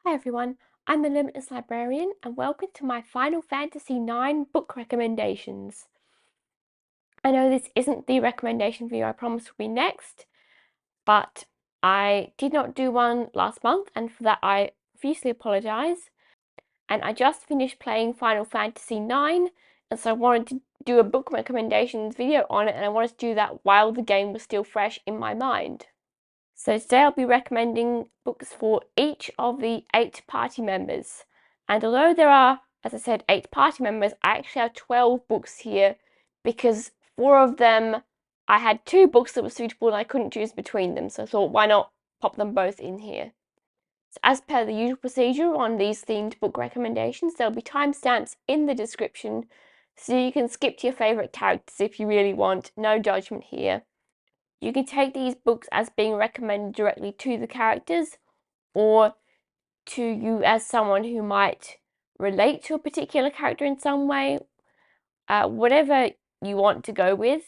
Hi everyone, I'm the Limitless Librarian and welcome to my Final Fantasy IX book recommendations. I know this isn't the recommendation video I promised would be next, but I did not do one last month and for that I profusely apologise. And I just finished playing Final Fantasy IX and so I wanted to do a book recommendations video on it, and I wanted to do that while the game was still fresh in my mind. So today I'll be recommending books for each of the 8 party members. And although there are, as I said, 8 party members, I actually have 12 books here because 4 of them, I had 2 books that were suitable and I couldn't choose between them. So I thought, why not pop them both in here? So as per the usual procedure on these themed book recommendations, there'll be timestamps in the description so you can skip to your favourite characters if you really want. No judgment here. You can take these books as being recommended directly to the characters or to you as someone who might relate to a particular character in some way. Whatever you want to go with.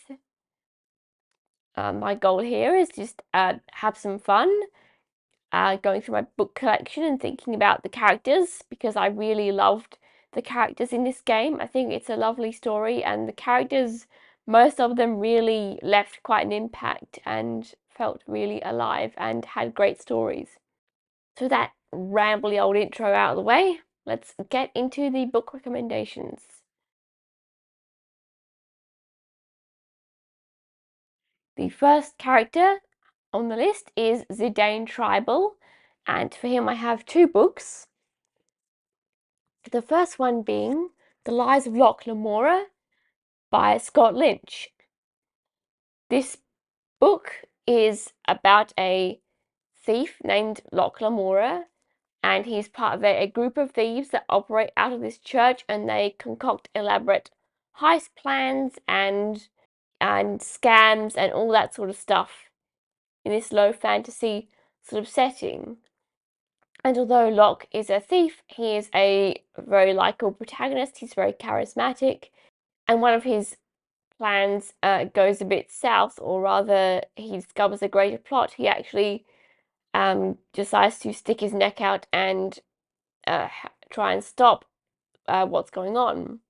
My goal here is just have some fun going through my book collection and thinking about the characters, because I really loved the characters in this game. I think it's a lovely story and the characters, most of them really left quite an impact and felt really alive and had great stories. So that rambly old intro out of the way, let's get into the book recommendations. The first character on the list is Zidane Tribal, and for him I have 2 books. The first one being The Lies of Locke Lamora by Scott Lynch. This book is about a thief named Locke Lamora, and he's part of a group of thieves that operate out of this church, and they concoct elaborate heist plans and scams and all that sort of stuff in this low fantasy sort of setting. And although Locke is a thief, he is a very likable protagonist. He's very charismatic, and one of his plans goes a bit south, or rather he discovers a greater plot. He actually decides to stick his neck out and try and stop what's going on.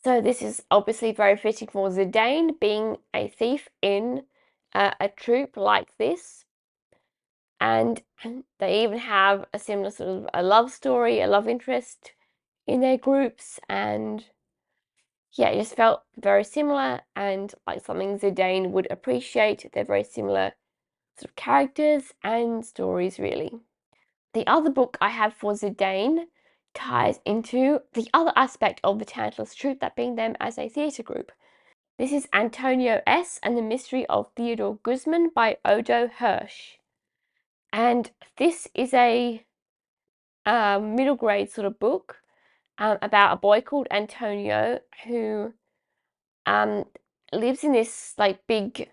So this is obviously very fitting for Zidane, being a thief in a troupe like this. And they even have a similar sort of a love story, a love interest in their groups, and yeah, it just felt very similar and like something Zidane would appreciate. They're very similar sort of characters and stories, really. The other book I have for Zidane ties into the other aspect of the Tantalus troupe, that being them as a theatre group. This is Antonio S. and the Mystery of Theodore Guzman by Odo Hirsch. And this is a middle grade sort of book about a boy called Antonio who lives in this big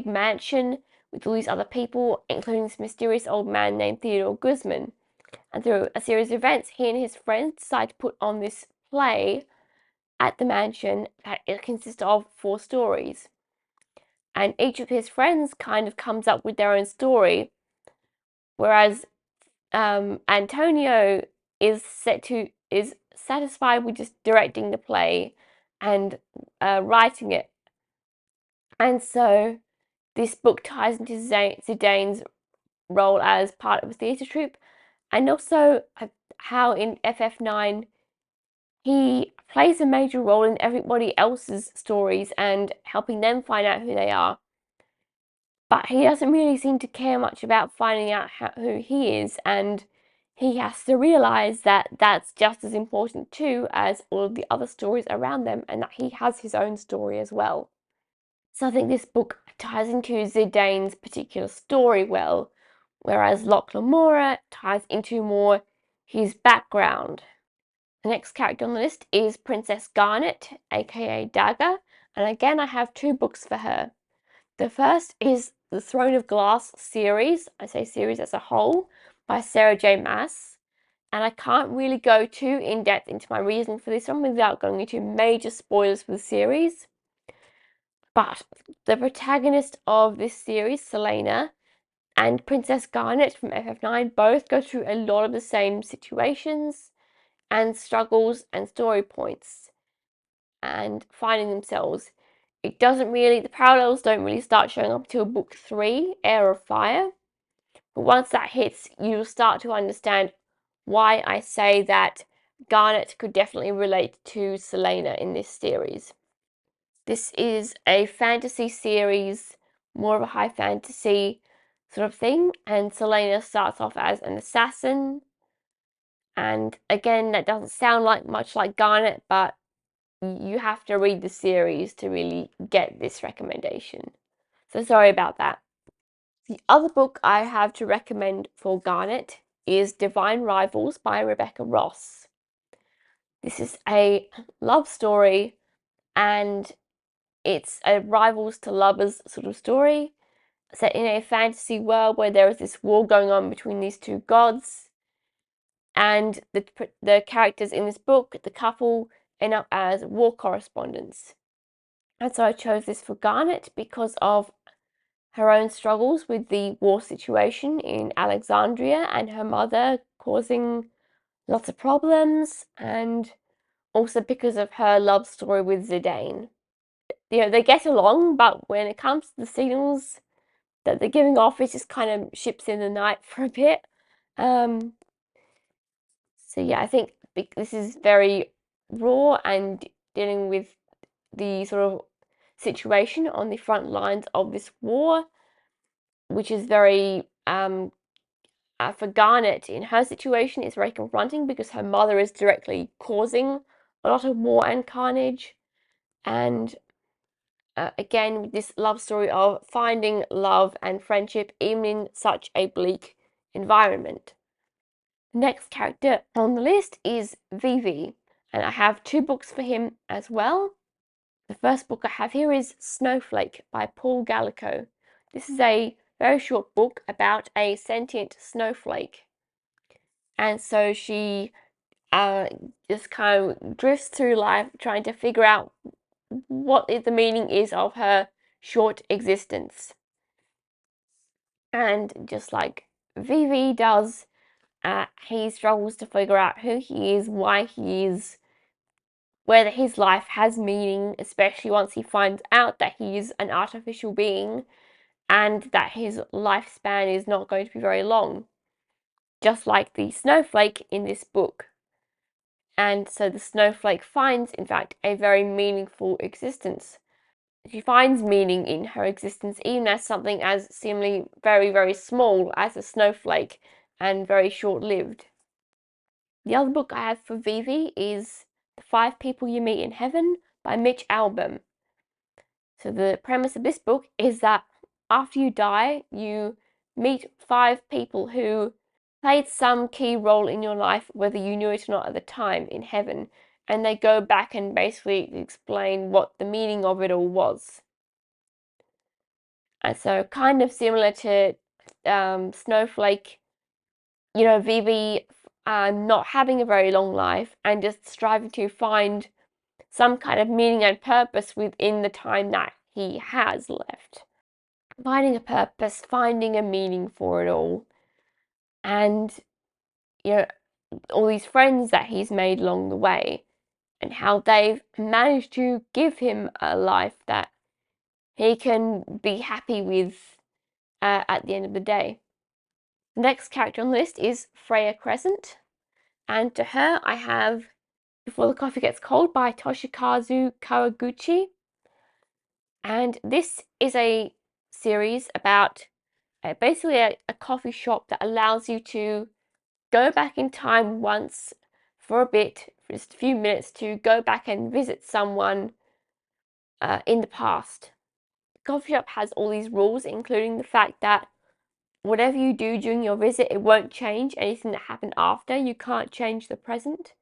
mansion with all these other people, including this mysterious old man named Theodore Guzman. And through a series of events, he and his friends decide to put on this play at the mansion that it consists of 4 stories. And each of his friends kind of comes up with their own story, whereas Antonio is satisfied with just directing the play and writing it. And so this book ties into Zidane's role as part of a theatre troupe, and also how in FF9 he plays a major role in everybody else's stories and helping them find out who they are. But he doesn't really seem to care much about finding out who he is, and he has to realize that that's just as important too as all of the other stories around them, and that he has his own story as well. So I think this book ties into Zidane's particular story well, whereas Locke Lamora ties into more his background. The next character on the list is Princess Garnet, aka Dagger, and again I have 2 books for her. The first is the Throne of Glass series, I say series as a whole, by Sarah J. Maas, and I can't really go too in depth into my reason for this one without going into major spoilers for the series. But the protagonist of this series, Selena, and Princess Garnet from FF9 both go through a lot of the same situations and struggles and story points and finding themselves. The parallels don't really start showing up until book 3, Heir of Fire. But once that hits, you'll start to understand why I say that Garnet could definitely relate to Selena in this series. This is a fantasy series, more of a high fantasy sort of thing, and Selena starts off as an assassin. And again, that doesn't sound like much like Garnet, but you have to read the series to really get this recommendation. So sorry about that. The other book I have to recommend for Garnet is Divine Rivals by Rebecca Ross. This is a love story, and it's a rivals to lovers sort of story set in a fantasy world where there is this war going on between these two gods, and the characters in this book, the couple, end up as war correspondents. And so I chose this for Garnet because of her own struggles with the war situation in Alexandria and her mother causing lots of problems, and also because of her love story with Zidane. They get along, but when it comes to the signals that they're giving off, it just kind of ships in the night for a bit. So yeah, I think this is very raw and dealing with the sort of situation on the front lines of this war, which is very for Garnet in her situation is very confronting because her mother is directly causing a lot of war and carnage, and again this love story of finding love and friendship even in such a bleak environment. The next character on the list is Vivi, and I have 2 books for him as well. The first book I have here is Snowflake by Paul Gallico. This is a very short book about a sentient snowflake. And so she just kind of drifts through life trying to figure out what the meaning is of her short existence. And just like Vivi does, he struggles to figure out who he is, why he is, whether his life has meaning, especially once he finds out that he is an artificial being and that his lifespan is not going to be very long, just like the snowflake in this book. And so the snowflake finds, in fact, a very meaningful existence. She finds meaning in her existence, even as something as seemingly very, very small as a snowflake and very short-lived. The other book I have for Vivi is The 5 People You Meet in Heaven by Mitch Albom. So the premise of this book is that after you die, you meet 5 people who played some key role in your life, whether you knew it or not at the time, in heaven, and they go back and basically explain what the meaning of it all was. And so kind of similar to Snowflake, Vivi not having a very long life and just striving to find some kind of meaning and purpose within the time that he has left. Finding a purpose, finding a meaning for it all, and all these friends that he's made along the way, and how they've managed to give him a life that he can be happy with at the end of the day. The next character on the list is Freya Crescent, and to her I have Before the Coffee Gets Cold by Toshikazu Kawaguchi. And this is a series about basically a coffee shop that allows you to go back in time once for a bit, for just a few minutes, to go back and visit someone in the past. The coffee shop has all these rules, including the fact that whatever you do during your visit, it won't change anything that happened after. You can't change the present.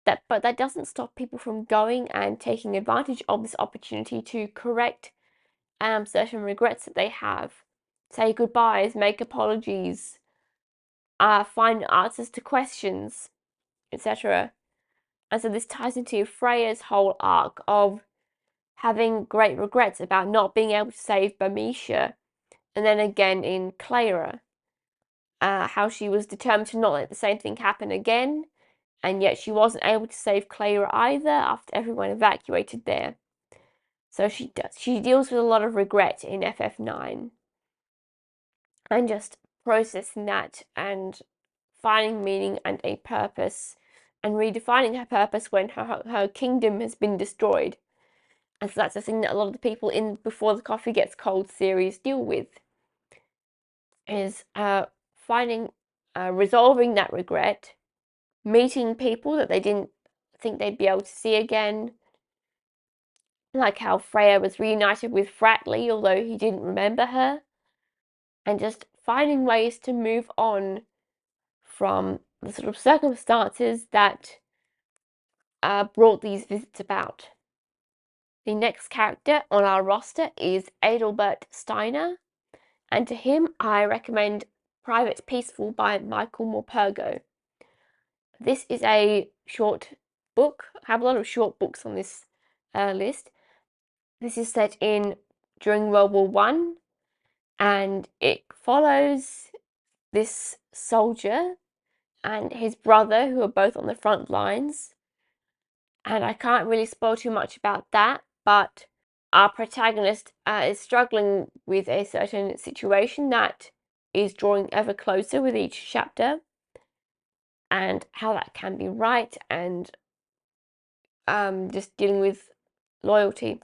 But that doesn't stop people from going and taking advantage of this opportunity to correct certain regrets that they have, say goodbyes, make apologies, find answers to questions, etc. And so this ties into Freya's whole arc of having great regrets about not being able to save Burmecia and then again in Clara, how she was determined to not let the same thing happen again, and yet she wasn't able to save Clara either after everyone evacuated there. So she deals with a lot of regret in FF9, and just processing that and finding meaning and a purpose, and redefining her purpose when her kingdom has been destroyed. And so that's the thing that a lot of the people in Before the Coffee Gets Cold series deal with, is resolving that regret, meeting people that they didn't think they'd be able to see again, like how Freya was reunited with Fratley, although he didn't remember her, and just finding ways to move on from the sort of circumstances that brought these visits about. The next character on our roster is Adelbert Steiner, and to him I recommend Private Peaceful by Michael Morpurgo. This is a short book. I have a lot of short books on this list. This is set during World War One, and it follows this soldier and his brother, who are both on the front lines. And I can't really spoil too much about that, but our protagonist is struggling with a certain situation that is drawing ever closer with each chapter, and how that can be right, and just dealing with loyalty.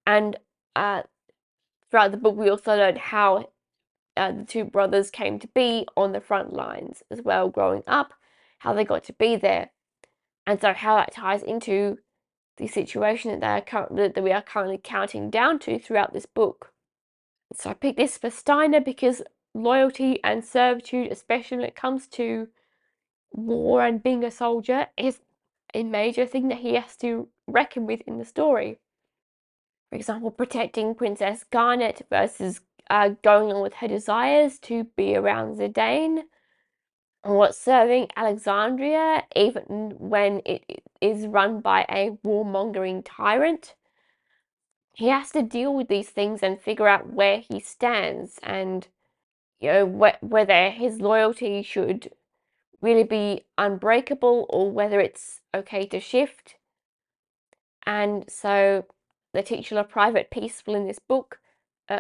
And throughout the book, we also learn how the two brothers came to be on the front lines as well, growing up, how they got to be there, and so how that ties into the situation that we are currently counting down to throughout this book. So I picked this for Steiner because loyalty and servitude, especially when it comes to war and being a soldier, is a major thing that he has to reckon with in the story. For example, protecting Princess Garnet versus going on with her desires to be around Zidane, or serving Alexandria even when it is run by a warmongering tyrant. He has to deal with these things and figure out where he stands, and whether his loyalty should really be unbreakable or whether it's okay to shift. And so the titular Private Peaceful in this book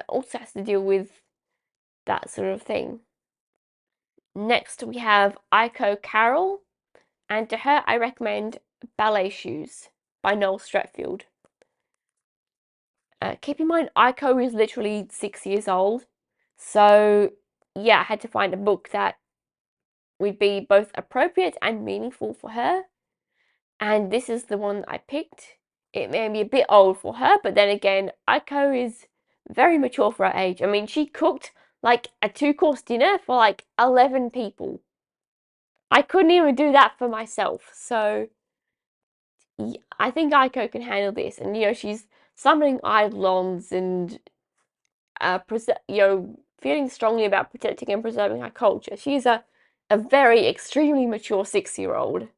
also has to deal with that sort of thing. Next we have Eiko Carol, and to her I recommend Ballet Shoes by Noel Stretfield. Keep in mind, Eiko is literally 6 years old, so yeah, I had to find a book that would be both appropriate and meaningful for her, and this is the one I picked. It may be a bit old for her, but then again, Eiko is very mature for her age. I mean, she cooked like a 2-course dinner for like 11 people. I couldn't even do that for myself, so I think Eiko can handle this. And she's summoning eidolons and feeling strongly about protecting and preserving her culture. She's a very extremely mature 6-year-old.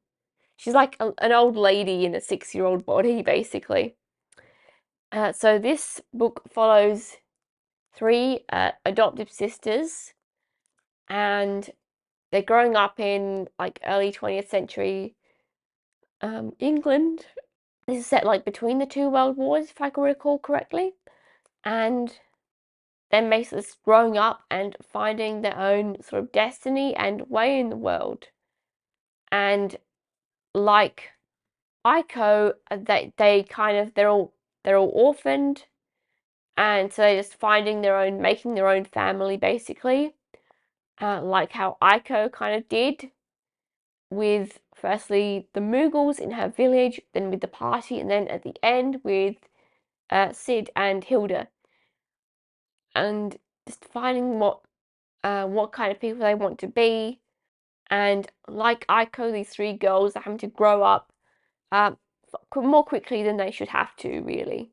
She's like an old lady in a 6-year-old body, basically. So this book follows 3 adoptive sisters, and they're growing up in like early 20th century England. This is set like between the 2 world wars, if I can recall correctly, and then basically growing up and finding their own sort of destiny and way in the world. And like Eiko, they're all orphaned, and so they're just making their own family basically, like how Eiko kind of did, with firstly the Mughals in her village, then with the party, and then at the end with Sid and Hilda, and just finding what kind of people they want to be. And like Eiko, these 3 girls are having to grow up more quickly than they should have to, really.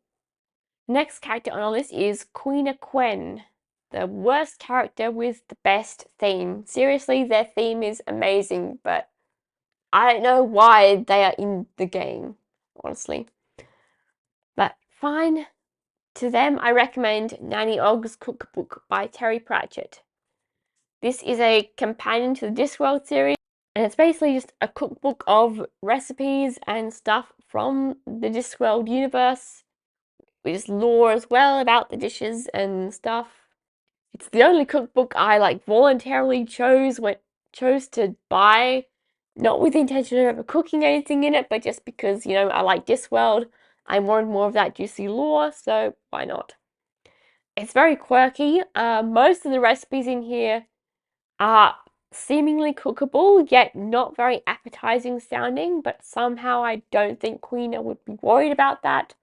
Next character on our list is Quina Quen, the worst character with the best theme. Seriously, their theme is amazing, but I don't know why they are in the game, honestly. But fine. to them, I recommend Nanny Ogg's Cookbook by Terry Pratchett. This is a companion to the Discworld series, and it's basically just a cookbook of recipes and stuff from the Discworld universe, with just lore as well about the dishes and stuff. It's the only cookbook I voluntarily chose to buy, not with the intention of ever cooking anything in it, but just because, I like Discworld. I wanted more of that juicy lore, so why not? It's very quirky. Most of the recipes in here are seemingly cookable, yet not very appetizing sounding, but somehow I don't think Quina would be worried about that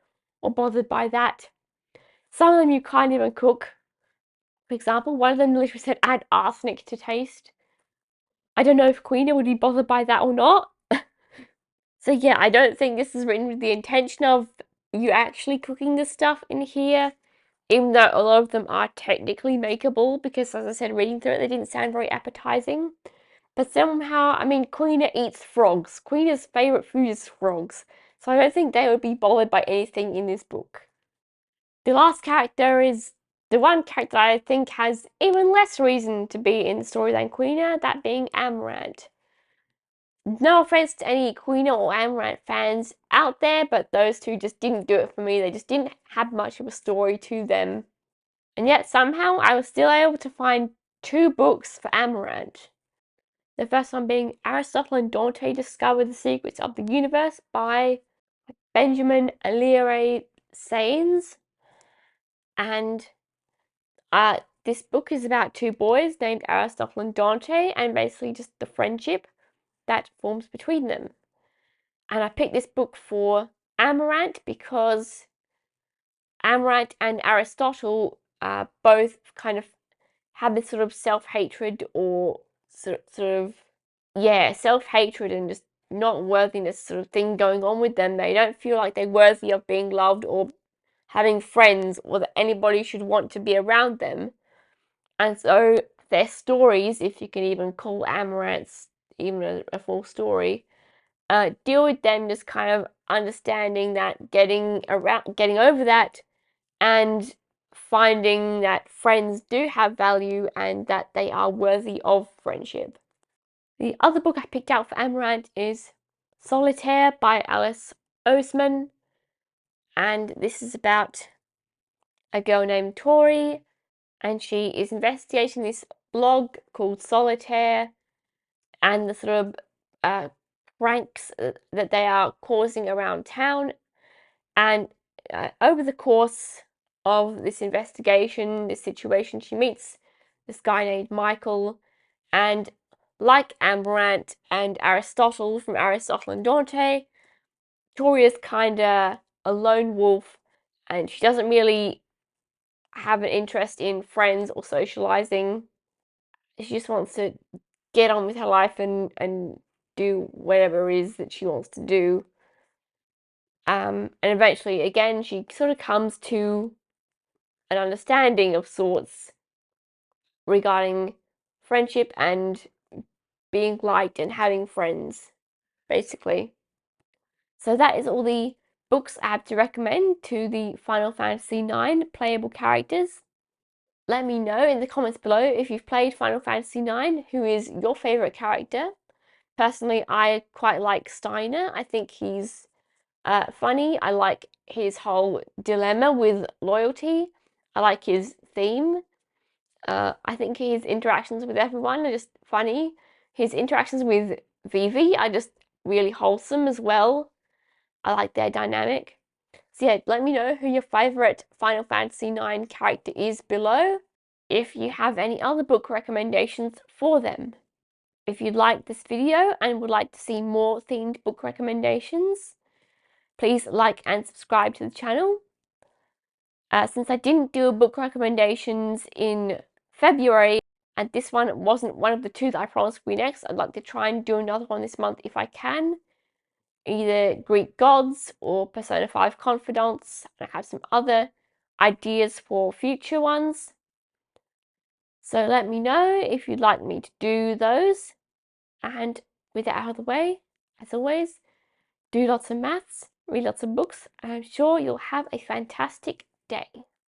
or bothered by that. Some of them you can't even cook. For example, one of them literally said add arsenic to taste. I don't know if Quina would be bothered by that or not. So yeah, I don't think this is written with the intention of you actually cooking this stuff in here, even though a lot of them are technically makeable, because as I said, reading through it, they didn't sound very appetizing. But somehow, Quina eats frogs. Quina's favourite food is frogs. So I don't think they would be bothered by anything in this book. The last character is the one character I think has even less reason to be in the story than Quina, that being Amarant. No offense to any Quina or Amarant fans out there, but those two just didn't do it for me. They just didn't have much of a story to them. And yet somehow I was still able to find 2 books for Amarant. The first one being Aristotle and Dante Discover the Secrets of the Universe by Benjamin Alire Sains. And this book is about 2 boys named Aristotle and Dante, and basically just the friendship that forms between them. And I picked this book for Amarant because Amarant and Aristotle both kind of have this sort of self-hatred or self-hatred and just not worthiness sort of thing going on with them. They don't feel like they're worthy of being loved or having friends, or that anybody should want to be around them. And so their stories, if you can even call Amarant's even a full story, deal with them just kind of understanding that, getting over that, and finding that friends do have value and that they are worthy of friendship. The other book I picked out for Amarant is Solitaire by Alice Oseman, and this is about a girl named Tori, and she is investigating this blog called Solitaire and the sort of pranks that they are causing around town. And over the course of this investigation, this situation, she meets this guy named Michael, and like Amarant and Aristotle from Aristotle and Dante, Tori is kinda a lone wolf, and she doesn't really have an interest in friends or socializing. She just wants to get on with her life and do whatever it is that she wants to do. And eventually, again, she sort of comes to an understanding of sorts regarding friendship and being liked and having friends, basically. So that is all the books I have to recommend to the Final Fantasy IX playable characters. Let me know in the comments below if you've played Final Fantasy IX, who is your favourite character. Personally, I quite like Steiner. I think he's funny. I like his whole dilemma with loyalty. I like his theme. I think his interactions with everyone are just funny. His interactions with Vivi are just really wholesome as well. I like their dynamic. So yeah, let me know who your favourite Final Fantasy IX character is below, if you have any other book recommendations for them. If you'd like this video and would like to see more themed book recommendations, please like and subscribe to the channel. Since I didn't do book recommendations in February, and this one wasn't one of the 2 that I promised Square Enix, I'd like to try and do another one this month if I can. Either Greek Gods or Persona 5 Confidants. I have some other ideas for future ones. So let me know if you'd like me to do those. And with that out of the way, as always, do lots of maths, read lots of books, and I'm sure you'll have a fantastic day.